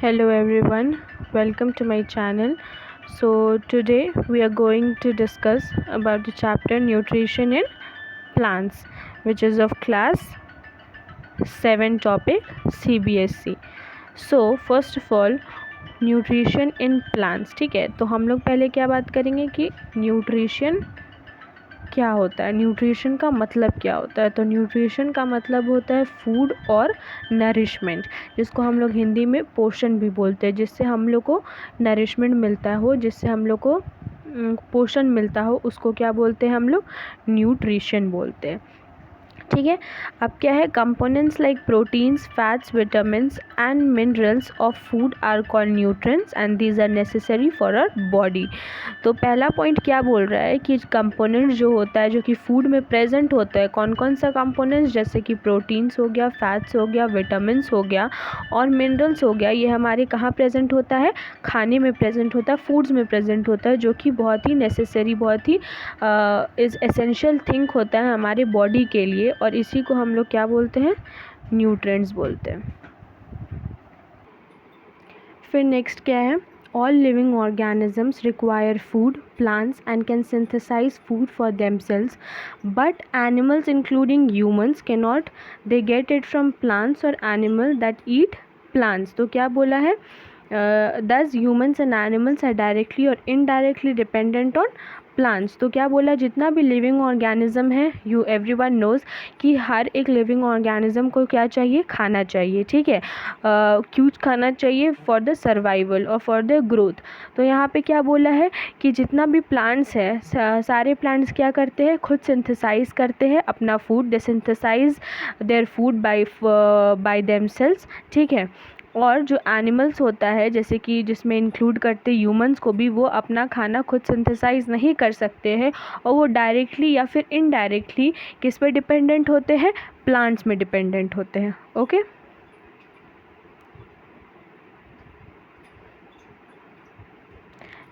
Hello everyone, welcome to my channel. So today we are going to discuss about the chapter Nutrition in Plants, which is of class 7 topic CBSE. So first of all, nutrition in plants. ठीक है, तो हम लोग पहले क्या बात करेंगे कि न्यूट्रिशन क्या होता है, न्यूट्रिशन का मतलब क्या होता है. तो न्यूट्रिशन का मतलब होता है फूड और नरिशमेंट, जिसको हम लोग हिंदी में पोषण भी बोलते हैं. जिससे हम लोग को नरिशमेंट मिलता हो, जिससे हम लोग को पोषण मिलता हो, उसको क्या बोलते हैं हम लोग, न्यूट्रिशन बोलते हैं. ठीक है. अब क्या है, components like proteins, fats, vitamins and minerals of food are called nutrients and these are necessary for our body. तो पहला पॉइंट क्या बोल रहा है कि कंपोनेंट्स जो होता है, जो कि फूड में प्रेजेंट होता है, कौन कौन सा कंपोनेंट्स, जैसे कि प्रोटीन्स हो गया, फैट्स हो गया, विटामिन्स हो गया और मिनरल्स हो गया, ये हमारे कहाँ प्रेजेंट होता है, खाने में प्रेजेंट होता है, फूड्स में प्रेजेंट होता है, जो कि बहुत ही नेसेसरी, बहुत ही इज एसेंशियल थिंग होता है हमारे बॉडी के लिए. और इसी को हम लोग क्या बोलते हैं, न्यूट्रिएंट्स बोलते हैं. फिर नेक्स्ट क्या है, all living organisms require food, plants and can synthesize food for themselves, but animals including humans cannot. They get it from plants or animal that eat plants. तो क्या बोला है, thus humans and animals are directly or indirectly dependent on plants. तो क्या बोला, जितना भी living organism है, यू एवरीवन नोज़ कि हर एक लिविंग ऑर्गेनिज्म को क्या चाहिए, खाना चाहिए. ठीक है, क्यों खाना चाहिए, फॉर द सर्वाइवल और फॉर द ग्रोथ. तो यहाँ पे क्या बोला है कि जितना भी प्लांट्स है, सारे प्लांट्स क्या करते हैं, खुद सिंथेसाइज करते हैं अपना food. They synthesise their food by themselves. ठीक है. और जो एनिमल्स होता है, जैसे कि जिसमें इंक्लूड करते ह्यूमंस को भी, वो अपना खाना खुद सिंथेसाइज नहीं कर सकते हैं और वो डायरेक्टली या फिर इनडायरेक्टली किस पे डिपेंडेंट होते हैं, प्लांट्स में डिपेंडेंट होते हैं. Okay.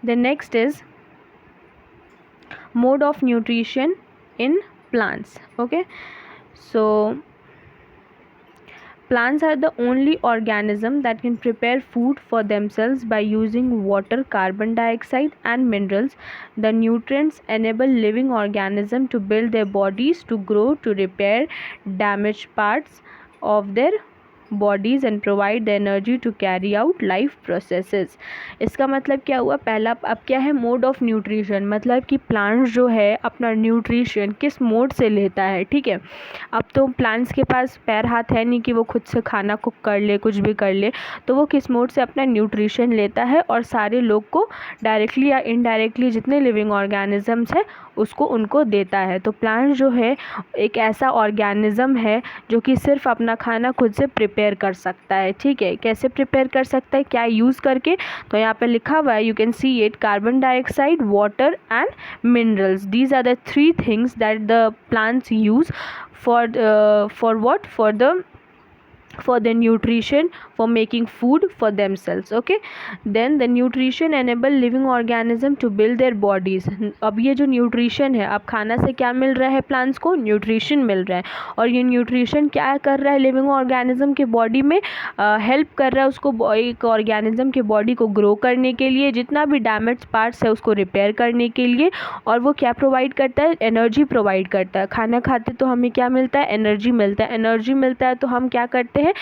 The next is mode of nutrition in plants. Okay. So plants are the only organism that can prepare food for themselves by using water, carbon dioxide and minerals. The nutrients enable living organisms to build their bodies, to grow, to repair damaged parts of their bodies and provide the energy to carry out life processes. इसका मतलब क्या हुआ, पहला अब क्या है, mode of nutrition, मतलब कि प्लांट्स जो है अपना न्यूट्रिशन किस मोड से लेता है. ठीक है. अब तो प्लांट्स के पास पैर हाथ है नहीं कि वो खुद से खाना कुक कर ले, कुछ भी कर ले. तो वो किस मोड से अपना न्यूट्रिशन लेता है और सारे लोग को डायरेक्टली या इनडायरेक्टली जितने लिविंग ऑर्गेनिजम्स है उसको उनको देता है. तो प्लांट जो है एक ऐसा ऑर्गेनिज्म है जो कि सिर्फ अपना खाना खुद से प्रिपेयर कर सकता है. ठीक है. कैसे प्रिपेयर कर सकता है, क्या यूज़ करके, तो यहाँ पे लिखा हुआ है, you can see it, carbon dioxide, water and minerals. These are the 3 things that the plants use for what, for the nutrition, for making food for themselves. Okay. Then the nutrition enable living organism to build their bodies. अब ये जो nutrition है, अब खाना से क्या मिल रहा है, प्लांट्स को न्यूट्रिशन मिल रहा है. और ये न्यूट्रिशन क्या कर रहा है, लिविंग ऑर्गेनिज्म के बॉडी में हेल्प कर रहा है उसको, एक ऑर्गेनिज्म के बॉडी को ग्रो करने के लिए, जितना भी डैमेज पार्ट्स है उसको रिपेयर करने के लिए. और वो क्या प्रोवाइड करता है, एनर्जी प्रोवाइड करता है. खाना खाते तो हमें क्या मिलता है, एनर्जी मिलता है. एनर्जी मिलता है तो हम क्या करते हैं,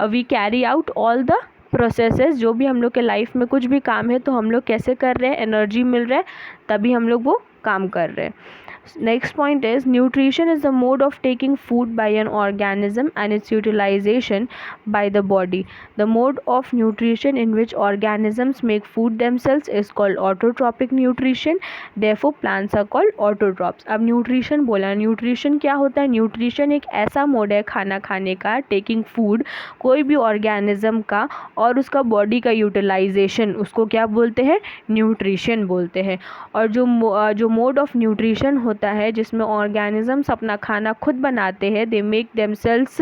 we carry out all the processes. जो भी हम लोग के लाइफ में कुछ भी काम है तो हम लोग कैसे कर रहे हैं, एनर्जी मिल रहा है तभी हम लोग वो काम कर रहे हैं. Next point is nutrition is the mode of taking food by an organism and its utilization by the body. The mode of nutrition in which organisms make food themselves is called autotrophic nutrition. Therefore plants are called autotrophs. अब nutrition बोला, nutrition क्या होता है, nutrition एक ऐसा mode है खाना खाने का, taking food कोई भी organism का, और उसका बॉडी का यूटिलाइजेशन, उसको क्या बोलते हैं, न्यूट्रिशन बोलते हैं. और जो मोड ऑफ न्यूट्रिशन होता है जिसमें ऑर्गेनिजम्स अपना खाना खुद बनाते हैं, they make themselves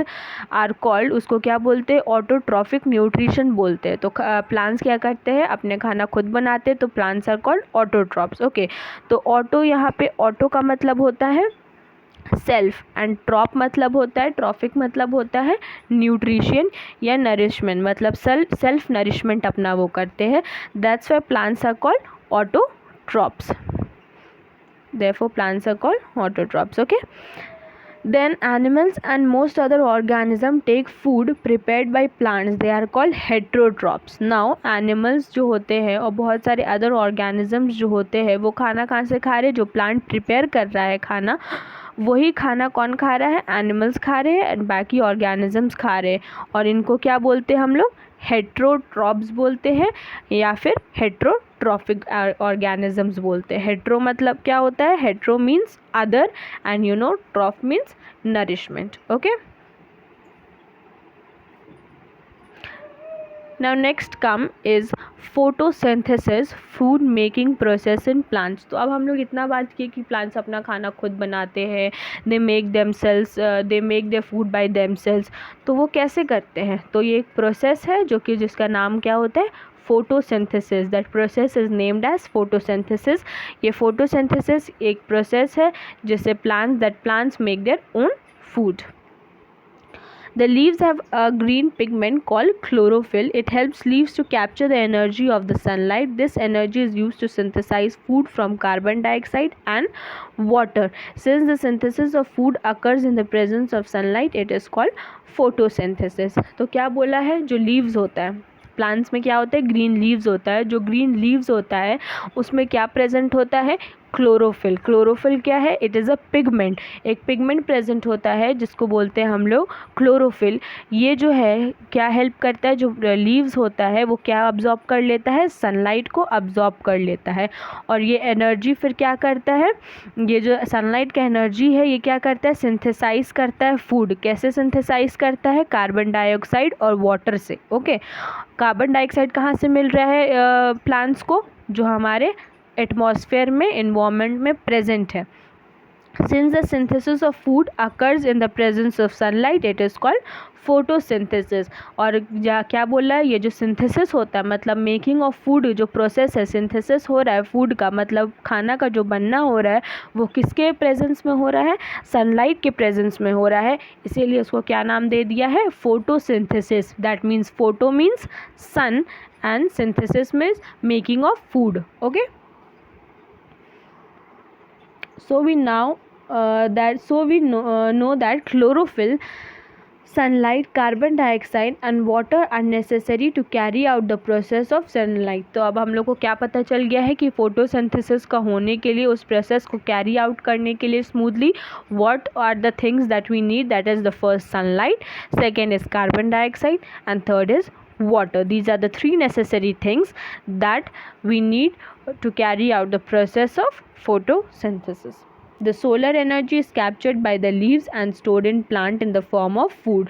are called, उसको क्या बोलते हैं, ऑटोट्रॉफिक न्यूट्रिशन बोलते हैं. तो प्लांट्स क्या करते हैं, अपने खाना खुद बनाते हैं, तो plants are called autotrophs. Okay. तो ऑटो, यहाँ पे ऑटो का मतलब होता है सेल्फ, एंड ट्रॉप मतलब होता है, ट्रॉफिक मतलब होता है न्यूट्रिशन या नरिशमेंट, मतलब सेल्फ नरिशमेंट अपना वो करते हैं. That's why plants are called autotrophs. Therefore plants are called autotrophs. Okay, then animals and most other organisms take food prepared by plants. They are called heterotrophs. Now animals जो होते हैं और बहुत सारे other organisms जो होते हैं वो खाना कहाँ से खा रहे हैं, जो प्लांट प्रिपेयर कर रहा है खाना, वही खाना कौन खा रहा है, एनिमल्स खा रहे हैं, एंड बाकी ऑर्गेनिजम्स खा रहे हैं. और इनको क्या बोलते हैं हम लोग, हेट्रोट्रॉप्स बोलते हैं या फिर हेट्रोट्रॉफिक ऑर्गेनिजम्स बोलते हैं. हेट्रो मतलब क्या होता है, hetero means other and ट्रॉफ means nourishment. Okay, now next come is photosynthesis, food making process in plants. तो अब हम लोग इतना बात किए कि प्लांट्स अपना खाना खुद बनाते हैं, they make their food bye themselves. तो वो कैसे करते हैं, तो ये एक प्रोसेस है जो कि जिसका नाम क्या होता है, photosynthesis. That process is named as photosynthesis. ये फोटोसिंथेसिस एक प्रोसेस है जिससे plants make their own food. The leaves have a green pigment called chlorophyll. It helps leaves to capture the energy of the sunlight. This energy is used to synthesize food from carbon dioxide and water. Since the synthesis of food occurs in the presence of sunlight, it is called photosynthesis. तो क्या बोला है, जो leaves होता है plants में क्या होता है, ग्रीन लीव्स होता है. जो ग्रीन लीव्स होता है उसमें क्या प्रेजेंट होता है, क्लोरोफिल. क्लोरोफिल क्या है, इट इज़ अ पिगमेंट. एक पिगमेंट प्रेजेंट होता है जिसको बोलते हैं हम लोग क्लोरोफिल. ये जो है क्या हेल्प करता है, जो लीव्स होता है वो क्या अब्जॉर्ब कर लेता है, सनलाइट को अब्जॉर्ब कर लेता है. और ये एनर्जी फिर क्या करता है, ये जो सनलाइट का एनर्जी है ये क्या करता है, सिंथेसाइज करता है फूड. कैसे सिंथेसाइज करता है, कार्बन डाइऑक्साइड और वाटर से. ओके, कार्बन डाइऑक्साइड कहाँ से मिल रहा है प्लांट्स को, जो हमारे एटमॉस्फेयर में, एनवायरनमेंट में प्रेजेंट है. Since the synthesis of food occurs in the presence of sunlight, it is called photosynthesis. और क्या बोला है, ये जो सिंथेसिस होता है मतलब मेकिंग ऑफ फूड, जो प्रोसेस है, सिंथेसिस हो रहा है फूड का, मतलब खाना का जो बनना हो रहा है वो किसके प्रेजेंस में हो रहा है, सनलाइट के प्रेजेंस में हो रहा है. इसीलिए उसको क्या नाम दे दिया है, photosynthesis. That means photo means sun and synthesis means making of food. Okay, so we know that chlorophyll, sunlight, carbon dioxide and water are necessary to carry out the process of sunlight. तो अब हम लोग को क्या पता चल गया है कि फोटोसिंथेसिस का होने के लिए, उस प्रोसेस को कैरी आउट करने के लिए smoothly, what are the things that we need. That is the first sunlight, second is carbon dioxide and third is water. These are the three necessary things that we need to carry out the process of photosynthesis. The solar energy is captured by the leaves and stored in plant in the form of food.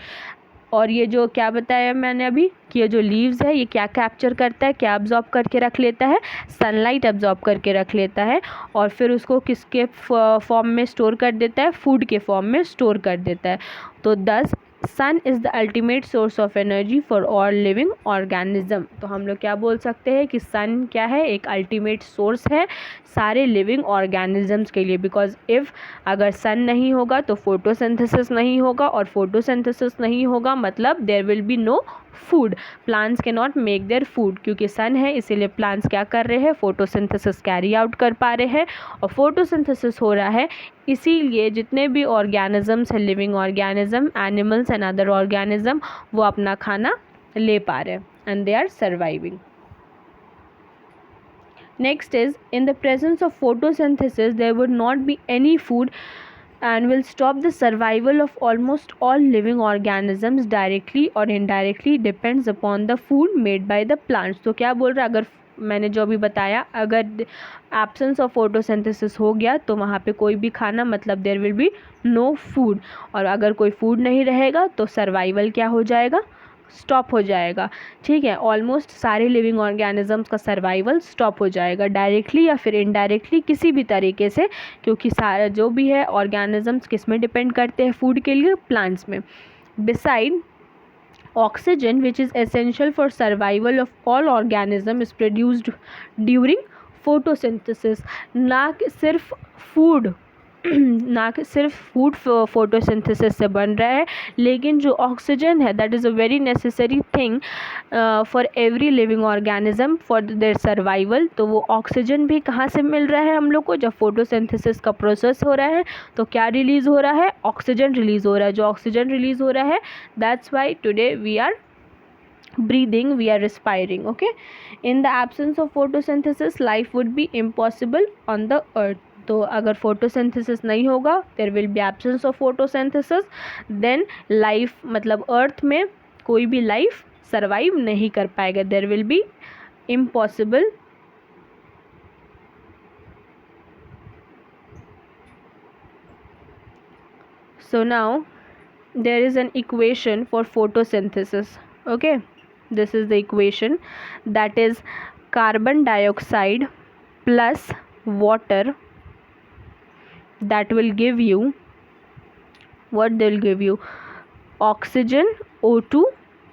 और ये जो क्या बताया मैंने अभी कि ये जो लीव्स है ये क्या कैप्चर करता है, क्या अब्जॉर्ब करके रख लेता है, सनलाइट अब्जॉर्ब करके रख लेता है और फिर उसको किसके फॉर्म में स्टोर कर देता है, फूड के फॉर्म में स्टोर कर देता है. तो thus sun is the ultimate source of energy for all living organism. तो हम लोग क्या बोल सकते हैं कि सन क्या है, एक अल्टीमेट सोर्स है सारे लिविंग ऑर्गेनिजम्स के लिए. बिकॉज इफ़ अगर सन नहीं होगा तो फोटोसिंथेसिस नहीं होगा, और फोटोसिंथेसिस नहीं होगा मतलब there will be no food. Plants can not make their food. क्योंकि सन है इसीलिए प्लांट्स क्या कर रहे हैं, फोटोसिंथेसिस कैरी आउट कर पा रहे हैं. और फोटोसिंथेसिस हो रहा है इसीलिए जितने भी ऑर्गेनिजम्स हैं, living organism, animals and other organism, वो अपना खाना ले पा रहे हैं and they are surviving. Next is, in the presence of photosynthesis, there would not be any food and will stop the survival of almost all living organisms directly or indirectly depends upon the food made by the plants. तो क्या बोल रहा है, अगर मैंने जो भी बताया, अगर एब्सेंस ऑफ फोटोसिंथेसिस हो गया तो वहाँ पे कोई भी खाना मतलब there will be no food. और अगर कोई फूड नहीं रहेगा तो सर्वाइवल क्या हो जाएगा, स्टॉप हो जाएगा. ठीक है, ऑलमोस्ट सारे लिविंग ऑर्गेनिजम्स का सर्वाइवल स्टॉप हो जाएगा डायरेक्टली या फिर इनडायरेक्टली किसी भी तरीके से, क्योंकि सारा जो भी है ऑर्गेनिजम्स किस में डिपेंड करते हैं फूड के लिए, प्लांट्स में. Beside oxygen which is essential for survival of all organism is produced during photosynthesis. ना कि सिर्फ फूड ना कि सिर्फ फूड फोटोसिंथेसिस से बन रहा है, लेकिन जो ऑक्सीजन है that is a very necessary thing for every living organism for their survival. तो वो ऑक्सीजन भी कहाँ से मिल रहा है हम लोग को? जब फोटोसिंथेसिस का प्रोसेस हो रहा है तो क्या रिलीज़ हो रहा है? ऑक्सीजन रिलीज़ हो रहा है। जो ऑक्सीजन रिलीज़ हो रहा है, that's why today we are breathing, we are respiring. Okay, in the absence of photosynthesis life would be impossible on the earth. तो अगर photosynthesis नहीं होगा, there will be absence of photosynthesis, then life मतलब earth में कोई भी life survive नहीं कर पाएगा, there will be impossible. So now there is an equation for photosynthesis. Okay, this is the equation, that is carbon dioxide plus water, that will give you what? They will give you oxygen O2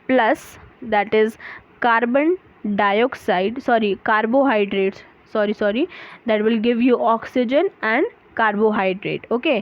plus, that is carbon dioxide, sorry, carbohydrates, sorry, that will give you oxygen and carbohydrate. Okay,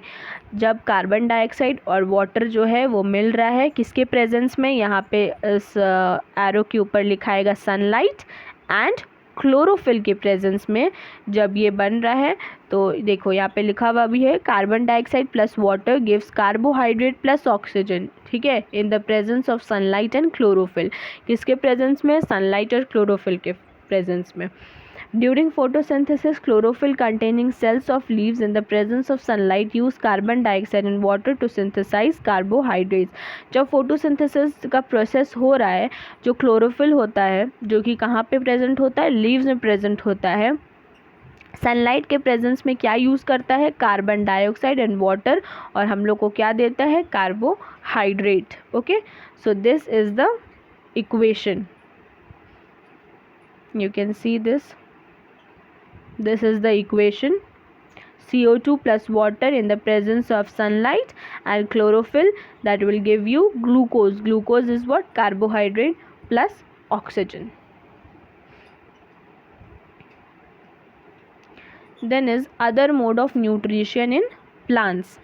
जब carbon dioxide और water जो है वो मिल रहा है किसके presence में? यहाँ पे इस एरो के ऊपर लिखाएगा सनलाइट एंड क्लोरोफिल के प्रेजेंस में जब ये बन रहा है, तो देखो यहाँ पे लिखा हुआ भी है carbon dioxide plus water gives carbohydrate plus oxygen. ठीक है, in the presence of sunlight and chlorophyll. किसके प्रेजेंस में? सनलाइट और क्लोरोफिल के प्रेजेंस में. During photosynthesis, chlorophyll containing cells of leaves in the presence of sunlight use carbon dioxide and water to synthesize carbohydrates. जब photosynthesis का process हो रहा है, जो chlorophyll होता है जो कि कहाँ पे present होता है? leaves में present होता है. सनलाइट के प्रेजेंस में क्या यूज़ करता है? कार्बन डाइऑक्साइड एंड वाटर, और हम लोग को क्या देता है? Carbohydrate. Okay, so this is the equation. You can see this. This is the equation. CO2 plus water in the presence of sunlight and chlorophyll, that will give you glucose. Glucose is what? Carbohydrate plus oxygen. Then is other mode of nutrition in plants.